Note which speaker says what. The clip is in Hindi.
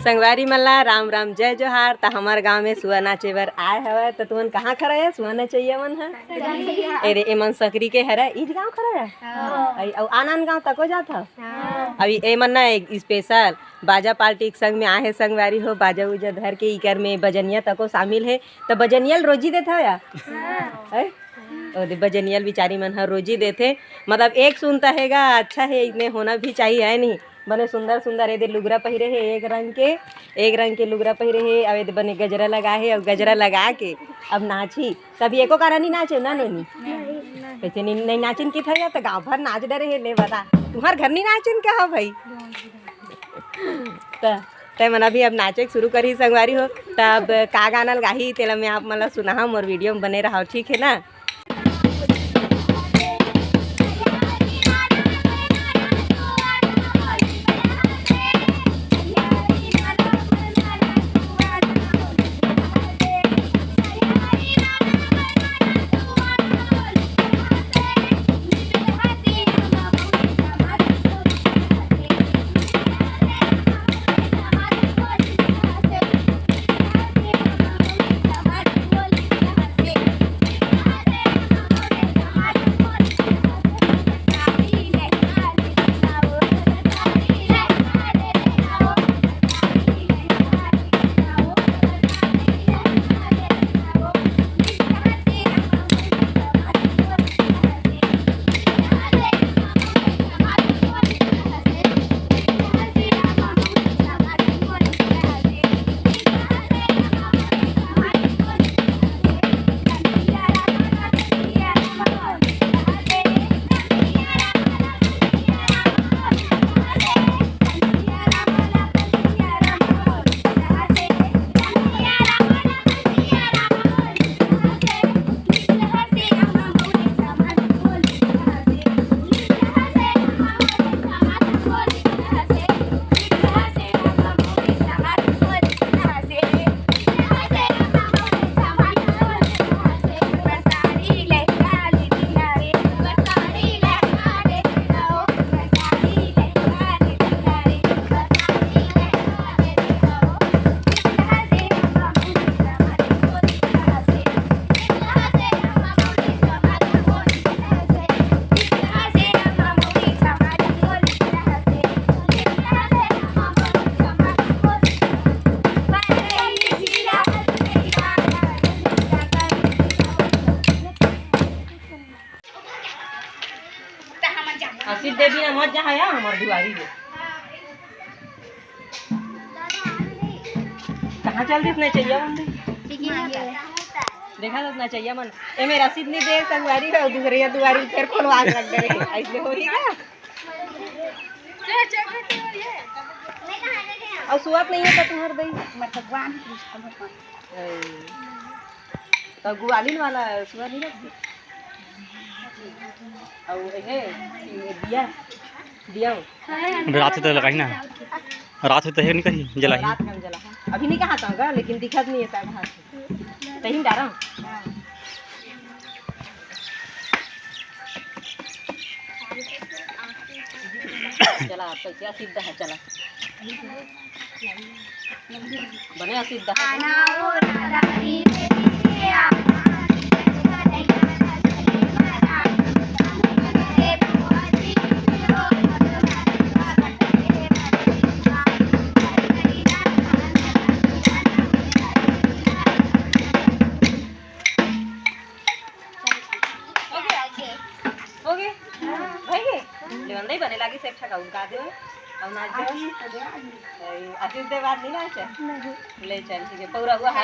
Speaker 1: संगवारी मल्ला राम राम जय जोहार। तो हमार गांव में सुआ नाचे बर आए हवे। तो तुमन कहाँ खड़ा है सुआ नचैया मन है? अरे एमन सकरी के हरे इज गांव खड़ा है और आनंद गांव तको जात ह। अभी एमन ना एक स्पेशल बाजा पार्टी के संग में आए है संगवारी हो। बाजा उजा धर के इकर में बजनिया तको शामिल है। तो बजनियल रोजी देत हो या और बजनियल बिचारी मन हर रोजी देते। मतलब एक सुनता हैगा अच्छा है इतने होना भी चाहिए है नहीं। बने सुंदर सुंदर ये लुगरा पहिरे है एक रंग के लुगरा पहिरे है। अब बने गजरा लगा है और गजरा लगा के अब नाची। कभी एको कारण नहीं नाचे ना नोनी कैसे नहीं नाचिन की था तो गाँव भर नाच डरे है। ले बता तुम्हार घर नहीं नाचिन क्या हो भाई? तो मन अभी अब नाचे शुरू करी संगवारी हो। तब का गाना गाही तेला मैं आप मतलब सुना मोर वीडियो में बने रहा ठीक है ना। आशीष देवी ना मत जा है हमार दुआरी में कहाँ चल दिस नहीं चाहिए मन देखा तो ना चाहिए मन ए मेरा रसीद नहीं दे संगवारी है दूसरी दुआरी फिर खोलवा के रख दे ऐसे होई का और सुआत नहीं है तो तुम्हार दई मत भगवान तो गुआलिन वाला सुआ नहीं रख और है दिया
Speaker 2: रात तो लगाई ना रात तो है नहीं कहीं जला
Speaker 1: रात में जला अभी नहीं कहा था लेकिन दिखत नहीं है साहब हाथ कहीं डारा चला पैसा सीधा है चला बने सीधा बने लगी से अच्छा गाउन का दे और नाच दे आशीष दे बात नहीं नाच ले चल ठीक है पूरा हुआ है।